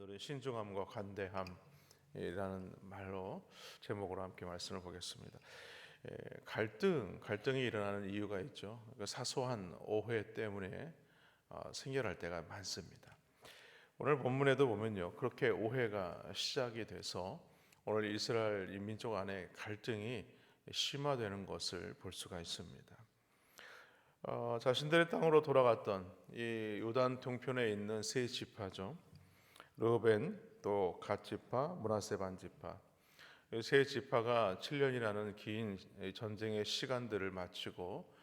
오늘은 신중함과 관대함이라는 말로 제목으로 함께 말씀을 보겠습니다. 갈등이 일어나는 이유가 있죠. 그 사소한 오해 때문에 생겨날 때가 많습니다. 오늘 본문에도 보면요, 그렇게 오해가 시작이 돼서 오늘 이스라엘 민족 안에 갈등이 심화되는 것을 볼 수가 있습니다. 자신들의 땅으로 돌아갔던 이 요단 동편에 있는 세 지파죠. 르벤, 또 갓 지파, 므낫세 반 지파. 이 세 지파가 7년이라는 긴 전쟁의 시간들을 마치고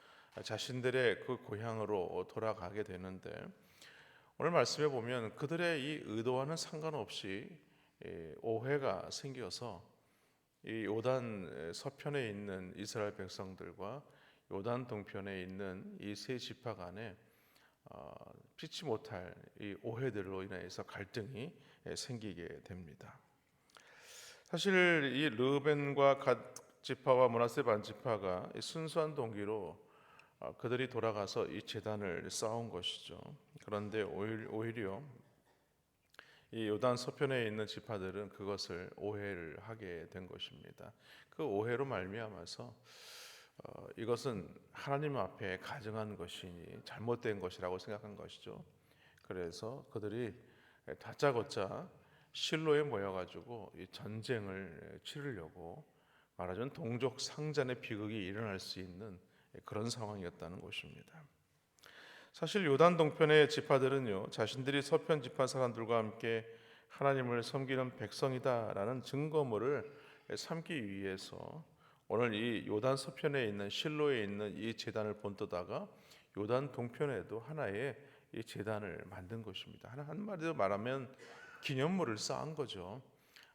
자신들의 그 고향으로 돌아가게 되는데, 오늘 말씀에 보면 그들의 이 의도와는 상관없이 오해가 생겨서 이 요단 서편에 있는 이스라엘 백성들과 요단 동편에 있는 이 세 지파 간에 피치 못할 이 오해들로 인해서 갈등이 생기게 됩니다. 사실 이 르벤과 갓 지파와 므낫세 반 지파가 순수한 동기로 그들이 돌아가서 이 제단을 쌓은 것이죠. 그런데 오히려 이 요단 서편에 있는 지파들은 그것을 오해를 하게 된 것입니다. 그 오해로 말미암아서 이것은 하나님 앞에 가증한 것이니 잘못된 것이라고 생각한 것이죠. 그래서 그들이 다짜고짜 실로에 모여가지고 이 전쟁을 치르려고, 말하자면 동족 상잔의 비극이 일어날 수 있는 그런 상황이었다는 것입니다. 사실 요단 동편의 지파들은요, 자신들이 서편 지파 사람들과 함께 하나님을 섬기는 백성이다라는 증거물을 삼기 위해서 오늘 이 요단 서편에 있는 실로에 있는 이 제단을 본떠다가 요단 동편에도 하나의 이 제단을 만든 것입니다. 한마디로 말하면 기념물을 쌓은 거죠.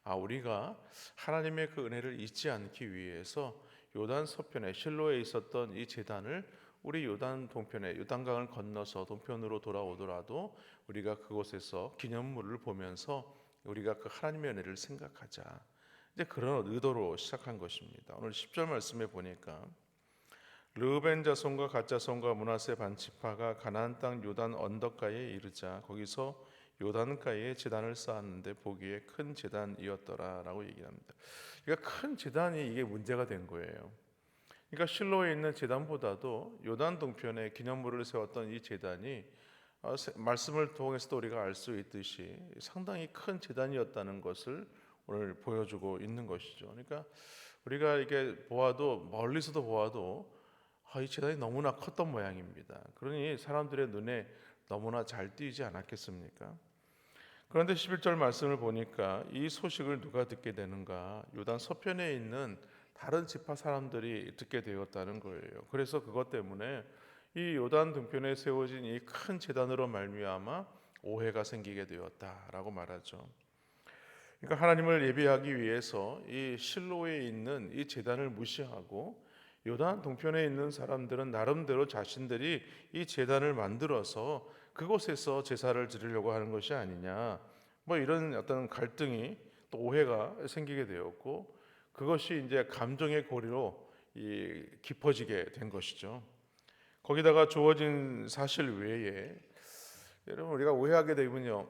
우리가 하나님의 그 은혜를 잊지 않기 위해서 요단 서편에 실로에 있었던 이 제단을 우리 요단 동편에 요단강을 건너서 동편으로 돌아오더라도 우리가 그곳에서 기념물을 보면서 우리가 그 하나님의 은혜를 생각하자. 이제 그런 의도로 시작한 것입니다. 오늘 10절 말씀에 보니까 르벤 자손과 갓 자손과 므낫세 반 지파가 가나안 땅 요단 언덕가에 이르자 거기서 요단가에 제단을 쌓았는데 보기에 큰 제단이었더라라고 얘기합니다. 그러니까 큰 제단이 이게 문제가 된 거예요. 그러니까 실로에 있는 제단보다도 요단 동편에 기념물을 세웠던 이 제단이 말씀을 통해서도 우리가 알 수 있듯이 상당히 큰 제단이었다는 것을 오늘 보여주고 있는 것이죠. 그러니까 우리가 이렇게 보아도, 멀리서도 보아도 이 제단이 너무나 컸던 모양입니다. 그러니 사람들의 눈에 너무나 잘 띄지 않았겠습니까? 그런데 11절 말씀을 보니까 이 소식을 누가 듣게 되는가? 요단 서편에 있는 다른 지파 사람들이 듣게 되었다는 거예요. 그래서 그것 때문에 이 요단 동편에 세워진 이 큰 제단으로 말미암아 오해가 생기게 되었다라고 말하죠. 그러니까 하나님을 예배하기 위해서 이 실로에 있는 이 제단을 무시하고 요단 동편에 있는 사람들은 나름대로 자신들이 이 제단을 만들어서 그곳에서 제사를 드리려고 하는 것이 아니냐, 이런 어떤 갈등이 또 오해가 생기게 되었고, 그것이 이제 감정의 고리로 깊어지게 된 것이죠. 거기다가 주어진 사실 외에 여러분 우리가 오해하게 되면요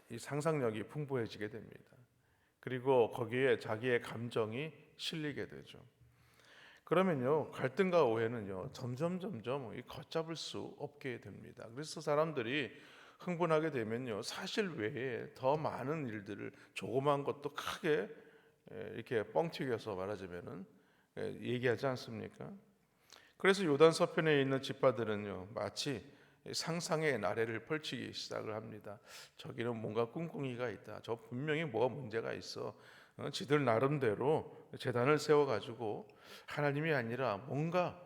이 상상력이 풍부해지게 됩니다. 그리고 거기에 자기의 감정이 실리게 되죠. 그러면요 갈등과 오해는요 점점 걷잡을 수 없게 됩니다. 그래서 사람들이 흥분하게 되면요 사실 외에 더 많은 일들을, 조그만 것도 크게 이렇게 뻥튀겨서 말하자면은 얘기하지 않습니까? 그래서 요단 서편에 있는 지파들은요 마치 상상의 나래를 펼치기 시작을 합니다. 저기는 뭔가 꿍꿍이가 있다. 저 분명히 뭐가 문제가 있어. 지들 나름대로 제단을 세워가지고 하나님이 아니라 뭔가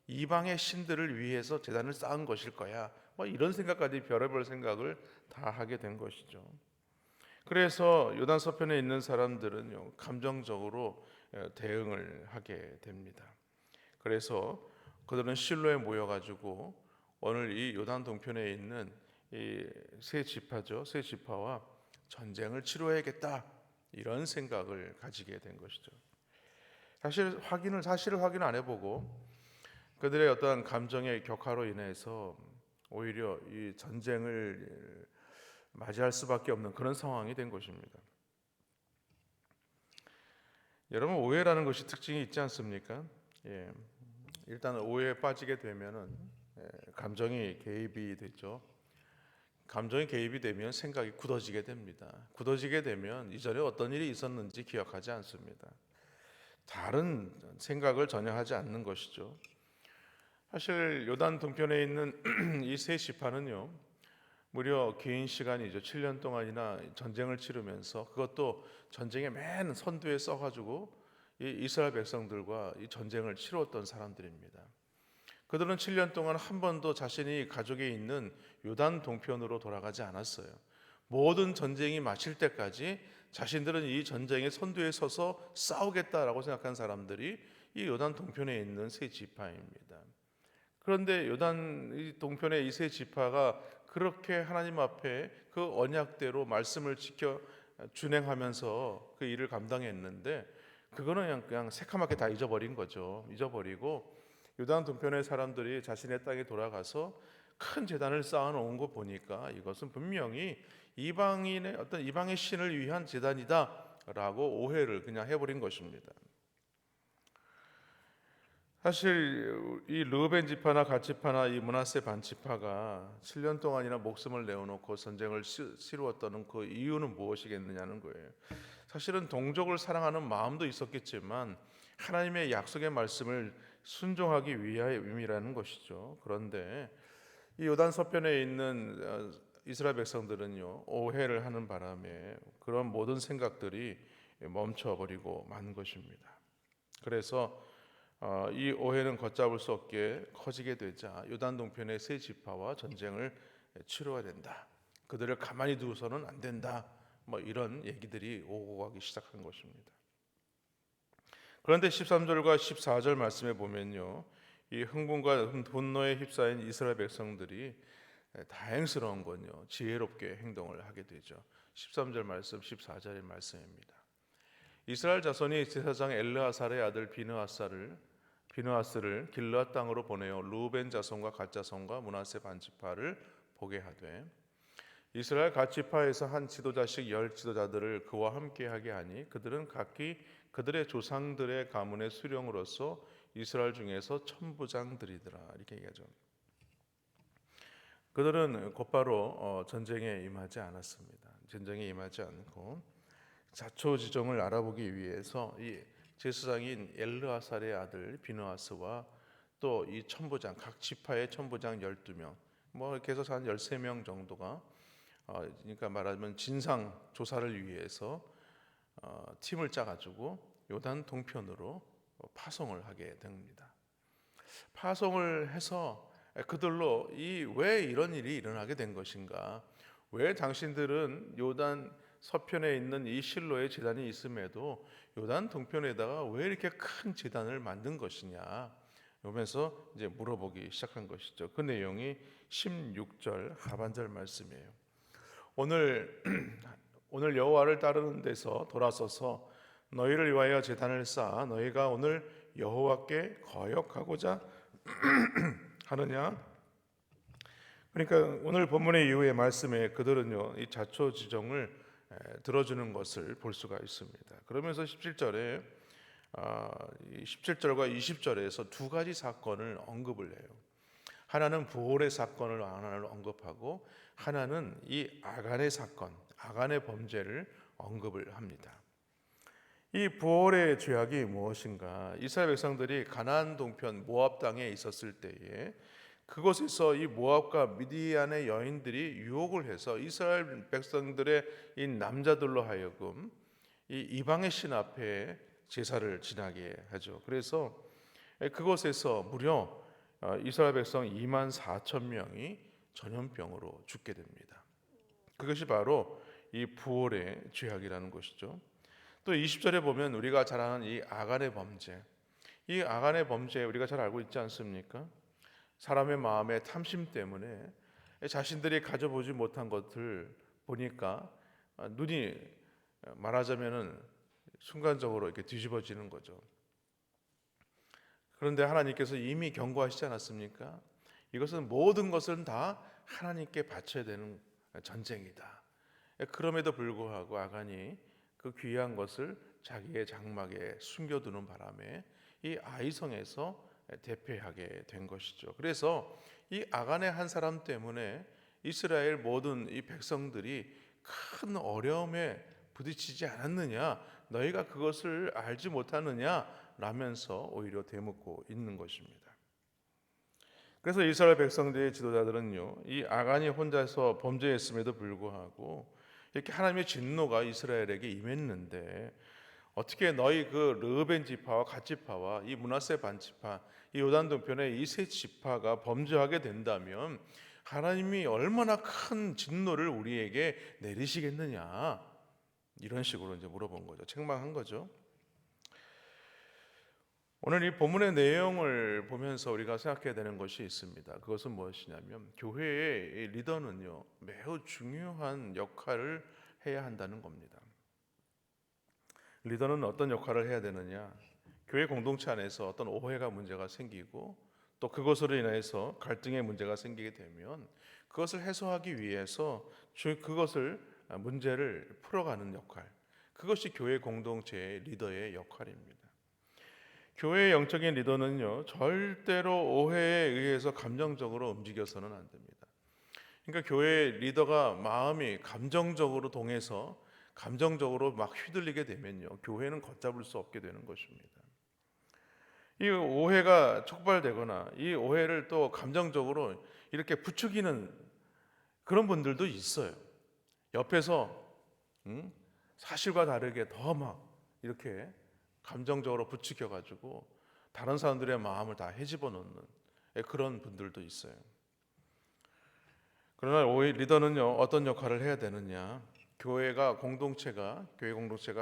이방의 신들을 위해서 제단을 쌓은 것일 거야. 이런 생각까지 별의별 생각을 다 하게 된 것이죠. 그래서 요단 서편에 있는 사람들은요 감정적으로 대응을 하게 됩니다. 그래서 그들은 실로에 모여가지고 오늘 이 요단 동편에 있는 이 세 지파죠, 세 지파와 전쟁을 치러야겠다 이런 생각을 가지게 된 것이죠. 사실을 확인 안 해보고 그들의 어떤 감정의 격화로 인해서 오히려 이 전쟁을 맞이할 수밖에 없는 그런 상황이 된 것입니다. 여러분, 오해라는 것이 특징이 있지 않습니까? 예, 일단 오해에 빠지게 되면은 감정이 개입이 되죠. 감정이 개입이 되면 생각이 굳어지게 됩니다. 굳어지게 되면 이전에 어떤 일이 있었는지 기억하지 않습니다. 다른 생각을 전혀 하지 않는 것이죠. 사실 요단 동편에 있는 이 세 지파는요, 무려 긴 시간이죠. 7년 동안이나 전쟁을 치르면서, 그것도 전쟁의 맨 선두에 써가지고 이 이스라엘 백성들과 이 전쟁을 치루었던 사람들입니다. 그들은 7년 동안 한 번도 자신이 가족에 있는 요단 동편으로 돌아가지 않았어요. 모든 전쟁이 마칠 때까지 자신들은 이 전쟁의 선두에 서서 싸우겠다라고 생각한 사람들이 이 요단 동편에 있는 세 지파입니다. 그런데 요단 동편의 이 세 지파가 그렇게 하나님 앞에 그 언약대로 말씀을 지켜 준행하면서 그 일을 감당했는데, 그거는 그냥 새카맣게 다 잊어버린 거죠. 잊어버리고 요단 동편의 사람들이 자신의 땅에 돌아가서 큰 제단을 쌓아놓은 거 보니까 이것은 분명히 이방인의 어떤 이방의 신을 위한 제단이다라고 오해를 그냥 해버린 것입니다. 사실 이 르우벤 지파나 갓 지파나 이 므낫세 반 지파가 7년 동안이나 목숨을 내어놓고 전쟁을 치루었던 그 이유는 무엇이겠느냐는 거예요. 사실은 동족을 사랑하는 마음도 있었겠지만 하나님의 약속의 말씀을 순종하기 위함이라는 것이죠. 그런데 이 요단 서편에 있는 이스라엘 백성들은요, 오해를 하는 바람에 그런 모든 생각들이 멈춰버리고 만 것입니다. 그래서 이 오해는 걷잡을 수 없게 커지게 되자 요단 동편의 세 지파와 전쟁을 치러야 된다. 그들을 가만히 두고서는 안 된다. 뭐 이런 얘기들이 오고 가기 시작한 것입니다. 그런데 13절과 14절 말씀에 보면요, 이 흥분과 분노에 휩싸인 이스라엘 백성들이 다행스러운 건요, 지혜롭게 행동을 하게 되죠. 13절 말씀, 14절의 말씀입니다. 이스라엘 자손이 제사장 엘르아살의 아들 비느하스를 길르앗 땅으로 보내어 루벤 자손과 갓 자손과 므낫세 반 지파를 보게 하되, 이스라엘 갓 지파에서 한 지도자씩 10 지도자들을 그와 함께하게 하니 그들은 각기 그들의 조상들의 가문의 수령으로서 이스라엘 중에서 천부장들이더라. 이렇게 얘기하죠. 그들은 곧바로 전쟁에 임하지 않았습니다. 전쟁에 임하지 않고 자초지종을 알아보기 위해서 이 제사장인 엘르아살의 아들 비느하스와 또 이 천부장, 각 지파의 천부장 12명, 뭐 이렇게 해서 한 13명 정도가 그러니까 말하면 진상 조사를 위해서 팀을 짜가지고 요단 동편으로 파송을 하게 됩니다. 파송을 해서 그들로 왜 이런 일이 일어나게 된 것인가? 왜 당신들은 요단 서편에 있는 이 실로의 제단이 있음에도 요단 동편에다가 왜 이렇게 큰 제단을 만든 것이냐? 이러면서 이제 물어보기 시작한 것이죠. 그 내용이 16절 하반절 말씀이에요. 오늘 여호와를 따르는 데서 돌아서서 너희를 위하여 제단을 쌓아 너희가 오늘 여호와께 거역하고자 하느냐? 그러니까 오늘 본문의 이후의 말씀에 그들은요, 이 자초지종을 들어주는 것을 볼 수가 있습니다. 그러면서 17절에 17절과 20절에서 두 가지 사건을 언급을 해요. 하나는 부올의 사건을 하나를 언급하고, 하나는 이 아간의 사건, 아간의 범죄를 언급을 합니다. 이 부올의 죄악이 무엇인가? 이스라엘 백성들이 가나안 동편 모압 땅에 있었을 때에 그곳에서 이 모압과 미디안의 여인들이 유혹을 해서 이스라엘 백성들의 이 남자들로 하여금 이 이방의 신 앞에 제사를 지나게 하죠. 그래서 그곳에서 무려 이스라엘 백성 2만 4천 명이 전염병으로 죽게 됩니다. 그것이 바로 이 부올의 죄악이라는 것이죠. 또 20절에 보면 우리가 잘 아는 이 아간의 범죄, 이 아간의 범죄 우리가 잘 알고 있지 않습니까? 사람의 마음의 탐심 때문에 자신들이 가져보지 못한 것을 보니까 눈이 말하자면은 순간적으로 이렇게 뒤집어지는 거죠. 그런데 하나님께서 이미 경고하시지 않았습니까? 이것은 모든 것은 다 하나님께 바쳐야 되는 전쟁이다. 그럼에도 불구하고 아간이 그 귀한 것을 자기의 장막에 숨겨두는 바람에 이 아이성에서 대패하게 된 것이죠. 그래서 이 아간의 한 사람 때문에 이스라엘 모든 이 백성들이 큰 어려움에 부딪히지 않았느냐, 너희가 그것을 알지 못하느냐 라면서 오히려 대묻고 있는 것입니다. 그래서 이스라엘 백성들의 지도자들은요, 이 아간이 혼자서 범죄했음에도 불구하고 이렇게 하나님의 진노가 이스라엘에게 임했는데 어떻게 너희 그 르우벤 지파와 갓 지파와 이 므낫세 반 지파, 이 요단 동편의 이 세 지파가 범죄하게 된다면 하나님이 얼마나 큰 진노를 우리에게 내리시겠느냐, 이런 식으로 이제 물어본 거죠. 책망한 거죠. 오늘 이 본문의 내용을 보면서 우리가 생각해야 되는 것이 있습니다. 그것은 무엇이냐면 교회의 리더는요, 매우 중요한 역할을 해야 한다는 겁니다. 리더는 어떤 역할을 해야 되느냐? 교회 공동체 안에서 어떤 오해가 문제가 생기고 또 그것으로 인해서 갈등의 문제가 생기게 되면 그것을 해소하기 위해서 그것을 문제를 풀어가는 역할, 그것이 교회 공동체의 리더의 역할입니다. 교회의 영적인 리더는요, 절대로 오해에 의해서 감정적으로 움직여서는 안 됩니다. 그러니까 교회 리더가 마음이 감정적으로 동해서 감정적으로 막 휘둘리게 되면요, 교회는 걷잡을 수 없게 되는 것입니다. 이 오해가 촉발되거나 이 오해를 또 감정적으로 이렇게 부추기는 그런 분들도 있어요. 옆에서 사실과 다르게 더 막 이렇게 감정적으로 부추겨가지고 다른 사람들의 마음을 다 헤집어 놓는 그런 분들도 있어요. 그러나 오해 리더는요, 어떤 역할을 해야 되느냐? 교회 공동체가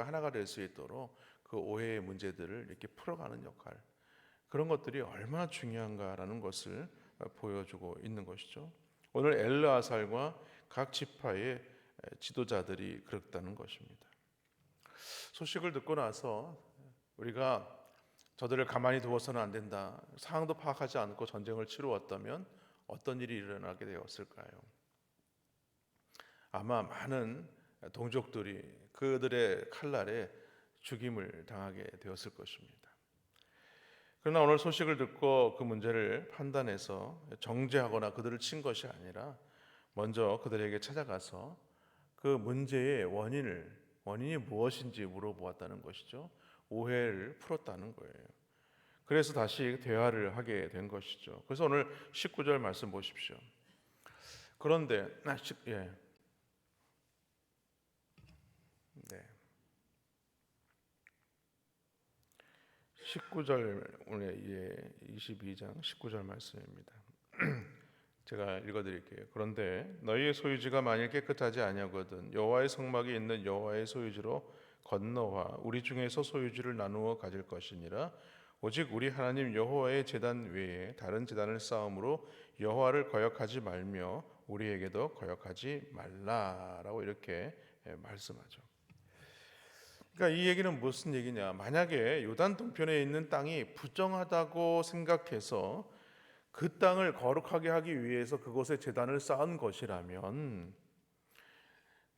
하나가 될 수 있도록 그 오해의 문제들을 이렇게 풀어가는 역할, 그런 것들이 얼마나 중요한가라는 것을 보여주고 있는 것이죠. 오늘 엘르아살과 각 지파의 지도자들이 그랬다는 것입니다. 소식을 듣고 나서 우리가 저들을 가만히 두어서는 안 된다, 상황도 파악하지 않고 전쟁을 치루었다면 어떤 일이 일어나게 되었을까요? 아마 많은 동족들이 그들의 칼날에 죽임을 당하게 되었을 것입니다. 그러나 오늘 소식을 듣고 그 문제를 판단해서 정죄하거나 그들을 친 것이 아니라 먼저 그들에게 찾아가서 그 문제의 원인이 무엇인지 물어보았다는 것이죠. 오해를 풀었다는 거예요. 그래서 다시 대화를 하게 된 것이죠. 그래서 오늘 19절 말씀 보십시오. 그런데 19절 오늘 22장 19절 말씀입니다. 제가 읽어드릴게요. 그런데 너희의 소유지가 만일 깨끗하지 아니하거든 여호와의 성막이 있는 여호와의 소유지로 건너와 우리 중에서 소유지를 나누어 가질 것이니라. 오직 우리 하나님 여호와의 제단 외에 다른 제단을 쌓음으로 여호와를 거역하지 말며 우리에게도 거역하지 말라라고 이렇게 말씀하죠. 그러니까 이 얘기는 무슨 얘기냐? 만약에 요단 동편에 있는 땅이 부정하다고 생각해서 그 땅을 거룩하게 하기 위해서 그곳에 제단을 쌓은 것이라면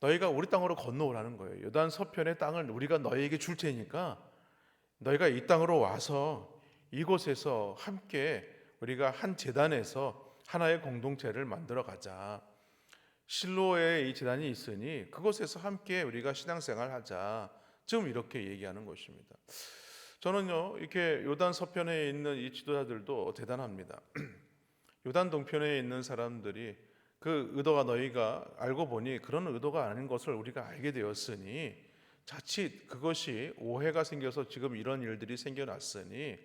너희가 우리 땅으로 건너오라는 거예요. 요단 서편의 땅을 우리가 너희에게 줄 테니까 너희가 이 땅으로 와서 이곳에서 함께 우리가 한 제단에서 하나의 공동체를 만들어 가자. 실로에 이 제단이 있으니 그곳에서 함께 우리가 신앙생활 하자. 지금 이렇게 얘기하는 것입니다. 저는요, 이렇게 요단 서편에 있는 이 지도자들도 대단합니다. 요단 동편에 있는 사람들이 그 의도가 너희가 알고 보니 그런 의도가 아닌 것을 우리가 알게 되었으니 자칫 그것이 오해가 생겨서 지금 이런 일들이 생겨났으니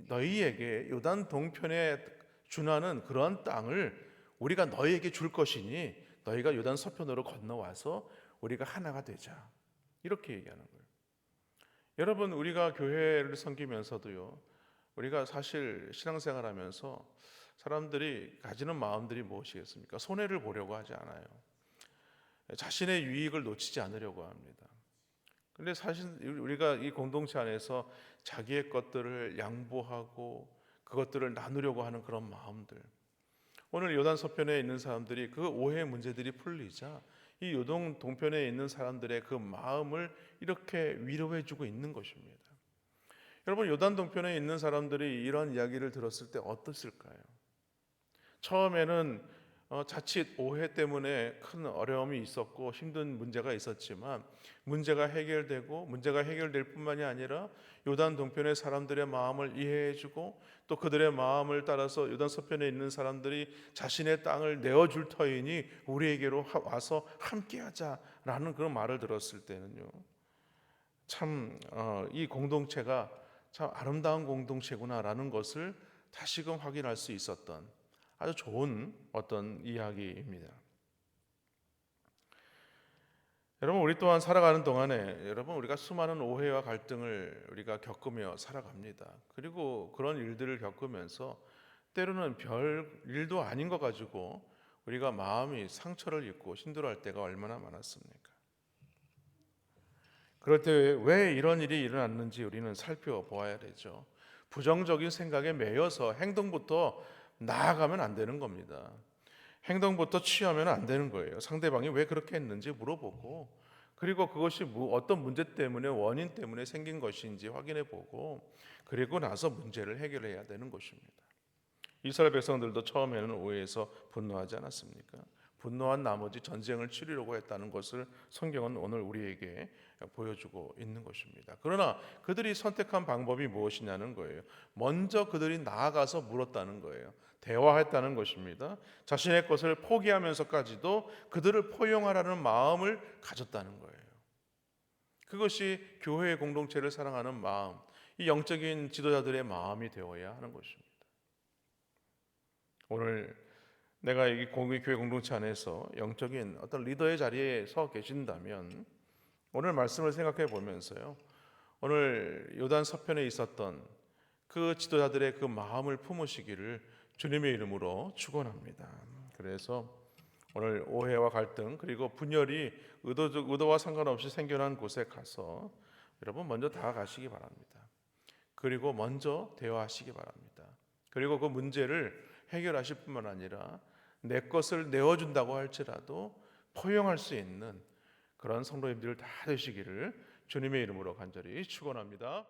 너희에게 요단 동편에 준하는 그런 땅을 우리가 너희에게 줄 것이니 너희가 요단 서편으로 건너와서 우리가 하나가 되자. 이렇게 얘기하는 거예요. 여러분, 우리가 교회를 섬기면서도요, 우리가 사실 신앙생활하면서 사람들이 가지는 마음들이 무엇이겠습니까? 손해를 보려고 하지 않아요. 자신의 유익을 놓치지 않으려고 합니다. 그런데 사실 우리가 이 공동체 안에서 자기의 것들을 양보하고 그것들을 나누려고 하는 그런 마음들, 오늘 요단 서편에 있는 사람들이 그 오해의 문제들이 풀리자 이 요동 동편에 있는 사람들의 그 마음을 이렇게 위로해 주고 있는 것입니다. 여러분, 요단 동편에 있는 사람들이 이런 이야기를 들었을 때 어땠을까요? 처음에는 자칫 오해 때문에 큰 어려움이 있었고 힘든 문제가 있었지만 문제가 해결될 뿐만이 아니라 요단 동편의 사람들의 마음을 이해해주고 또 그들의 마음을 따라서 요단 서편에 있는 사람들이 자신의 땅을 내어줄 터이니 우리에게로 와서 함께하자라는 그런 말을 들었을 때는요, 참 이 공동체가 참 아름다운 공동체구나라는 것을 다시금 확인할 수 있었던 아주 좋은 어떤 이야기입니다. 여러분, 우리 또한 살아가는 동안에 여러분 우리가 수많은 오해와 갈등을 우리가 겪으며 살아갑니다. 그리고 그런 일들을 겪으면서 때로는 별 일도 아닌 거 가지고 우리가 마음이 상처를 입고 힘들어할 때가 얼마나 많았습니까? 그럴 때 왜 이런 일이 일어났는지 우리는 살펴보아야 되죠. 부정적인 생각에 매여서 행동부터 나아가면 안 되는 겁니다. 행동부터 취하면 안 되는 거예요. 상대방이 왜 그렇게 했는지 물어보고, 그리고 그것이 어떤 문제 때문에, 원인 때문에 생긴 것인지 확인해 보고, 그리고 나서 문제를 해결해야 되는 것입니다. 이스라엘 백성들도 처음에는 오해해서 분노하지 않았습니까? 분노한 나머지 전쟁을 치르려고 했다는 것을 성경은 오늘 우리에게 보여주고 있는 것입니다. 그러나 그들이 선택한 방법이 무엇이냐는 거예요. 먼저 그들이 나아가서 물었다는 거예요. 대화했다는 것입니다. 자신의 것을 포기하면서까지도 그들을 포용하라는 마음을 가졌다는 거예요. 그것이 교회의 공동체를 사랑하는 마음, 이 영적인 지도자들의 마음이 되어야 하는 것입니다. 오늘 내가 이 교회 공동체 안에서 영적인 어떤 리더의 자리에 서 계신다면 오늘 말씀을 생각해 보면서요, 오늘 요단 서편에 있었던 그 지도자들의 그 마음을 품으시기를 주님의 이름으로 축원합니다. 그래서 오늘 오해와 갈등 그리고 분열이 의도와 상관없이 생겨난 곳에 가서 여러분 먼저 다가가시기 바랍니다. 그리고 먼저 대화하시기 바랍니다. 그리고 그 문제를 해결하실 뿐만 아니라 내 것을 내어준다고 할지라도 포용할 수 있는 그런 성도님들 다 되시기를 주님의 이름으로 간절히 축원합니다.